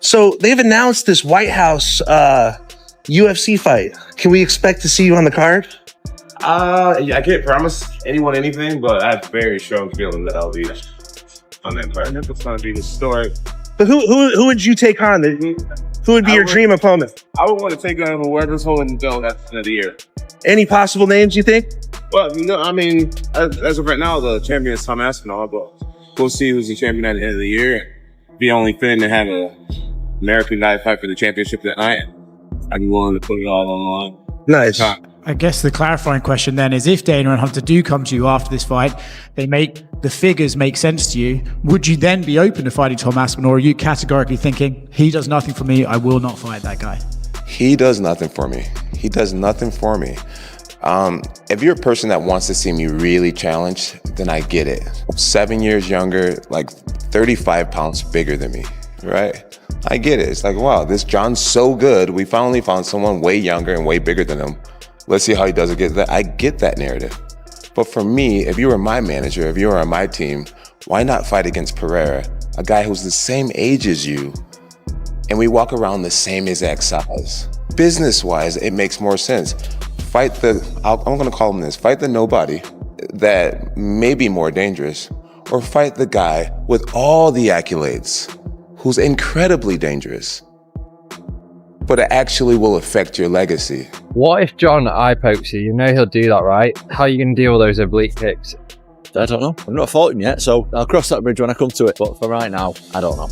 So they've announced this White House UFC fight. Can we expect to see you on the card? I can't promise anyone anything, but I have a very strong feeling that I'll be on that card. It's going to be historic. But who would you take on? Who would be your dream opponent? I would want to take on whoever's holding the belt at the end of the year. Any possible names you think? Well, I mean, as of right now, the champion is Tom Aspinall, but we'll see who's the champion at the end of the year. Be only fitting to have an American guy fight for the championship that night. I'd be willing to put it all on the line. Nice. I guess the clarifying question then is, if Dana and Hunter do come to you after this fight, the figures make sense to you, would you then be open to fighting Tom Aspinall, or are you categorically thinking, he does nothing for me, I will not fight that guy? He does nothing for me. He does nothing for me. If you're a person that wants to see me really challenged, then I get it. 7 years younger, like 35 pounds bigger than me, right? I get it. It's like, wow, this Jon's so good. We finally found someone way younger and way bigger than him. Let's see how he does against that. I get that narrative. But for me, if you were my manager, if you were on my team, why not fight against Pereira, a guy who's the same age as you, and we walk around the same exact size? Business-wise, it makes more sense. Fight I'm gonna call him this, fight the nobody that may be more dangerous, or fight the guy with all the accolades who's incredibly dangerous, but it actually will affect your legacy. What if Jon eye pokes you? You know he'll do that, right? How are you going to deal with those oblique kicks? I don't know. I've not fought him yet, so I'll cross that bridge when I come to it. But for right now, I don't know.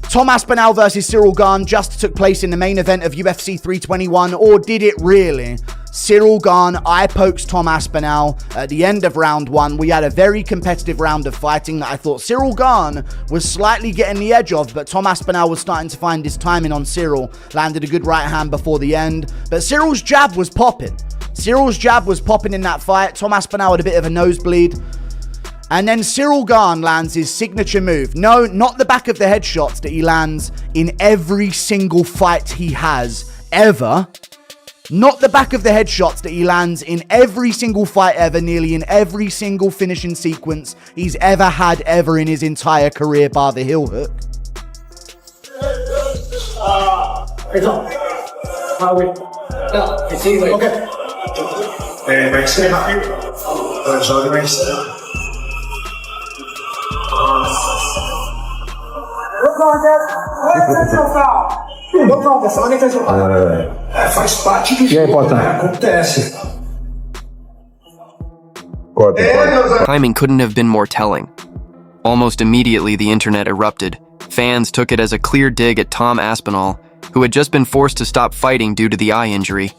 Tom Aspinall versus Ciryl Gane just took place in the main event of UFC 321, or did it really? Ciryl Gane eye pokes Tom Aspinall at the end of round one. We had a very competitive round of fighting that I thought Ciryl Gane was slightly getting the edge of, but Tom Aspinall was starting to find his timing on Ciryl. Landed a good right hand before the end, but Cyryl's jab was popping. Cyryl's jab was popping in that fight. Tom Aspinall had a bit of a nosebleed. And then Ciryl Gane lands his signature move. No, not the back of the head shots that he lands in every single fight he has ever. Not the back of the head shots that he lands in every single fight ever, nearly in every single finishing sequence he's ever had ever in his entire career, bar the heel hook. Timing couldn't have been more telling. Almost immediately, the internet erupted. Fans took it as a clear dig at Tom Aspinall, who had just been forced to stop fighting due to the eye injury.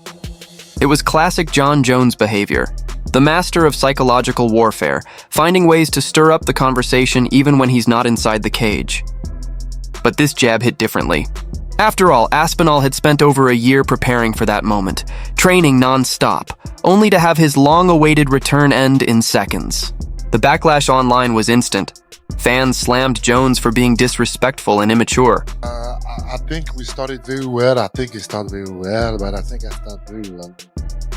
It was classic Jon Jones behavior, the master of psychological warfare, finding ways to stir up the conversation even when he's not inside the cage. But this jab hit differently. After all, Aspinall had spent over a year preparing for that moment, training non-stop, only to have his long-awaited return end in seconds. The backlash online was instant. Fans slammed Jones for being disrespectful and immature. I think we started very well. I think he started very well, but I think I started very well.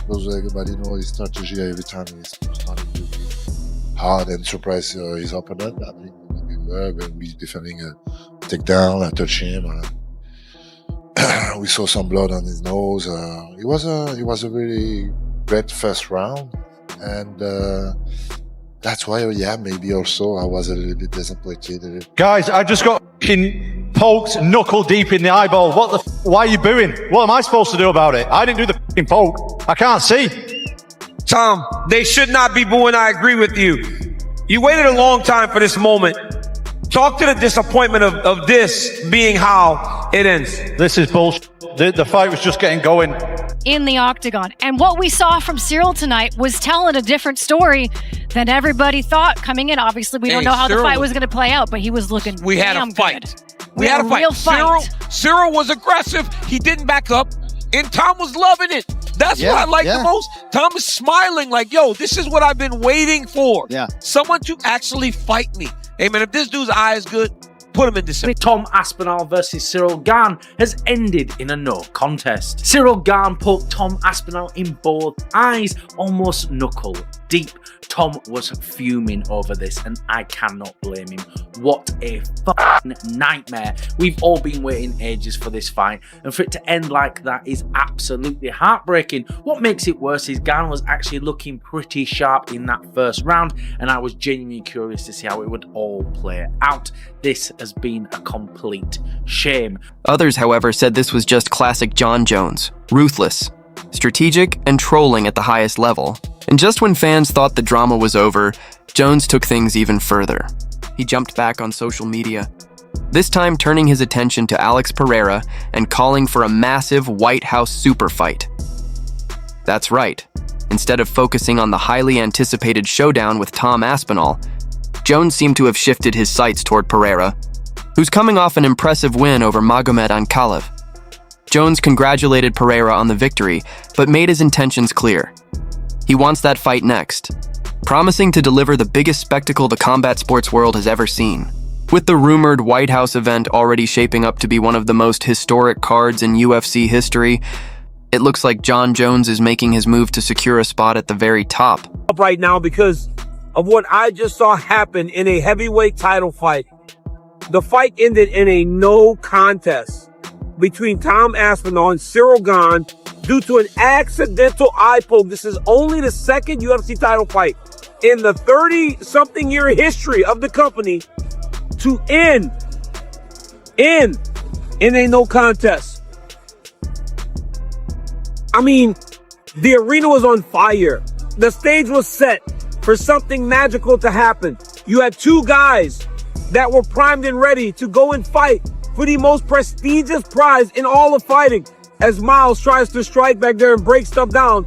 Because everybody knows his strategy every time he started really hard and surprise his opponent. I think we were when we defending a takedown, I touch him. We saw some blood on his nose. It was a really great first round, and that's why, maybe also I was a little bit disappointed. Guys, I just got poked knuckle deep in the eyeball. Why are you booing? What am I supposed to do about it? I didn't do the poke. I can't see. Tom, they should not be booing. I agree with you. You waited a long time for this moment. Talk to the disappointment of this being how it ends. This is bullshit. The fight was just getting going. In the octagon. And what we saw from Ciryl tonight was telling a different story than everybody thought coming in. Obviously, we don't know how the fight was going to play out, but he was looking We had a fight. Good. We had a fight. Real fight. Ciryl was aggressive. He didn't back up. And Tom was loving it. That's what I like the most. Tom is smiling like, yo, this is what I've been waiting for. Yeah. Someone to actually fight me. Hey, man, if this dude's eye is good, put him in December. Tom Aspinall versus Ciryl Gane has ended in a no contest. Ciryl Gane poked Tom Aspinall in both eyes, almost knuckle deep. Tom was fuming over this, and I cannot blame him. What a fucking nightmare. We've all been waiting ages for this fight, and for it to end like that is absolutely heartbreaking. What makes it worse is Gane was actually looking pretty sharp in that first round, and I was genuinely curious to see how it would all play out. This has been a complete shame. Others, however, said this was just classic Jon Jones, ruthless, strategic, and trolling at the highest level. And just when fans thought the drama was over, Jones took things even further. He jumped back on social media, this time turning his attention to Alex Pereira and calling for a massive White House super fight. That's right. Instead of focusing on the highly anticipated showdown with Tom Aspinall, Jones seemed to have shifted his sights toward Pereira, who's coming off an impressive win over Magomed Ankalaev. Jones congratulated Pereira on the victory, but made his intentions clear. He wants that fight next, promising to deliver the biggest spectacle the combat sports world has ever seen. With the rumored White House event already shaping up to be one of the most historic cards in UFC history, it looks like Jon Jones is making his move to secure a spot at the very top. Right now, because of what I just saw happen in a heavyweight title fight. The fight ended in a no contest between Tom Aspinall and Ciryl Gane due to an accidental eye poke. This is only the second UFC title fight in the 30-something year history of the company to end in a no contest. I mean, the arena was on fire. The stage was set for something magical to happen. You had two guys that were primed and ready to go and fight for the most prestigious prize in all of fighting. As Miles tries to strike back there and break stuff down,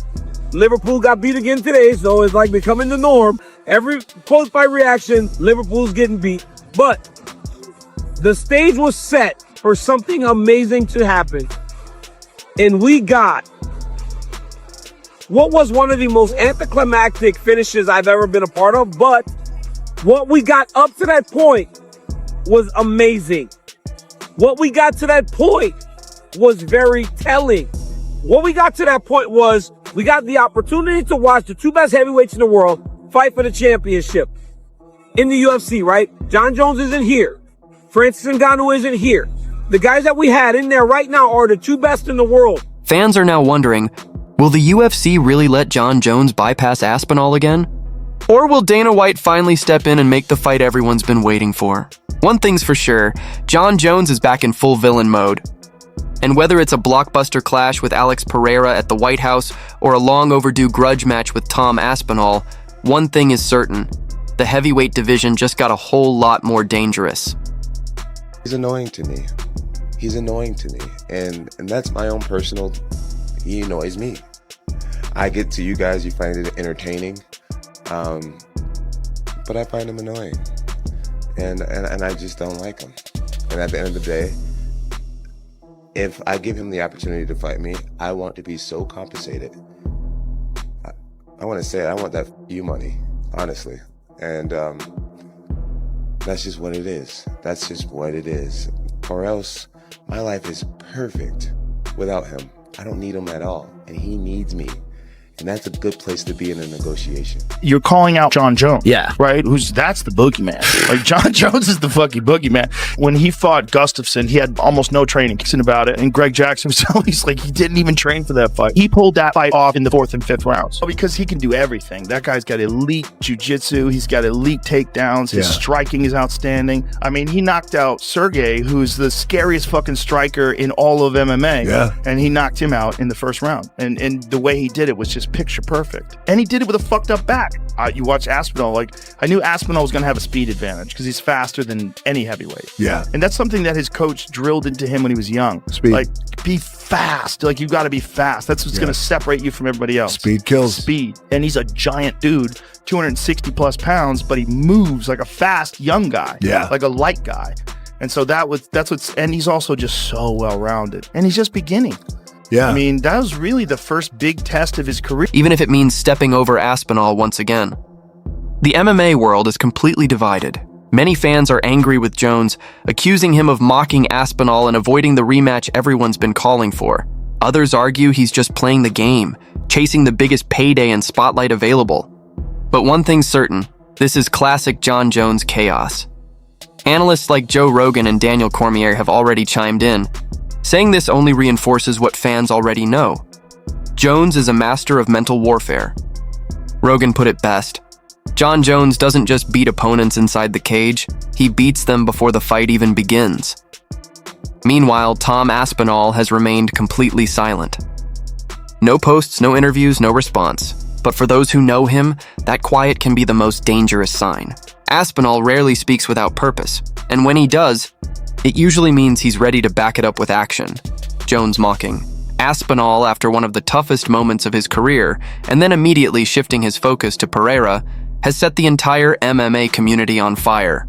Liverpool got beat again today, so it's like becoming the norm. Every post-fight reaction, Liverpool's getting beat. But the stage was set for something amazing to happen. And we got what was one of the most anticlimactic finishes I've ever been a part of, but what we got up to that point was amazing. What we got to that point was very telling. What we got to that point was we got the opportunity to watch the two best heavyweights in the world fight for the championship in the UFC, right? Jon Jones isn't here. Francis Ngannou isn't here. The guys that we had in there right now are the two best in the world. Fans are now wondering, will the UFC really let Jon Jones bypass Aspinall again? Or will Dana White finally step in and make the fight everyone's been waiting for? One thing's for sure, Jon Jones is back in full villain mode. And whether it's a blockbuster clash with Alex Pereira at the White House or a long overdue grudge match with Tom Aspinall, one thing is certain, the heavyweight division just got a whole lot more dangerous. He's annoying to me. He's annoying to me. And that's my own personal, he annoys me. I get to you guys, you find it entertaining, but I find him annoying. And I just don't like him. And at the end of the day, if I give him the opportunity to fight me, I want to be so compensated. I want to say it, I want that you money, honestly. And that's just what it is. That's just what it is. Or else, my life is perfect without him. I don't need him at all, and he needs me. And that's a good place to be in a negotiation. You're calling out Jon Jones. Yeah. Right? That's the boogeyman. Like, Jon Jones is the fucking boogeyman. When he fought Gustafsson, he had almost no training about it. And Greg Jackson was always like, he didn't even train for that fight. He pulled that fight off in the 4th and 5th rounds. Because he can do everything. That guy's got elite jiu-jitsu. He's got elite takedowns. His striking is outstanding. I mean, he knocked out Sergey, who's the scariest fucking striker in all of MMA. Yeah. And he knocked him out in the first round. And the way he did it was just picture perfect. And he did it with a fucked up back. You watch Aspinall, like, I knew Aspinall was going to have a speed advantage because he's faster than any heavyweight. Yeah. And that's something that his coach drilled into him when he was young. Speed. Like, be fast. Like, you got to be fast. That's what's going to separate you from everybody else. Speed kills. Speed. And he's a giant dude, 260 plus pounds, but he moves like a fast young guy. Yeah. Like a light guy. And so and he's also just so well-rounded. And he's just beginning. Yeah. I mean, that was really the first big test of his career. Even if it means stepping over Aspinall once again. The MMA world is completely divided. Many fans are angry with Jones, accusing him of mocking Aspinall and avoiding the rematch everyone's been calling for. Others argue he's just playing the game, chasing the biggest payday and spotlight available. But one thing's certain, this is classic Jon Jones chaos. Analysts like Joe Rogan and Daniel Cormier have already chimed in, saying this only reinforces what fans already know. Jones is a master of mental warfare. Rogan put it best. Jon Jones doesn't just beat opponents inside the cage, he beats them before the fight even begins. Meanwhile, Tom Aspinall has remained completely silent. No posts, no interviews, no response. But for those who know him, that quiet can be the most dangerous sign. Aspinall rarely speaks without purpose, and when he does, it usually means he's ready to back it up with action. Jones mocking. Aspinall, after one of the toughest moments of his career, and then immediately shifting his focus to Pereira, has set the entire MMA community on fire.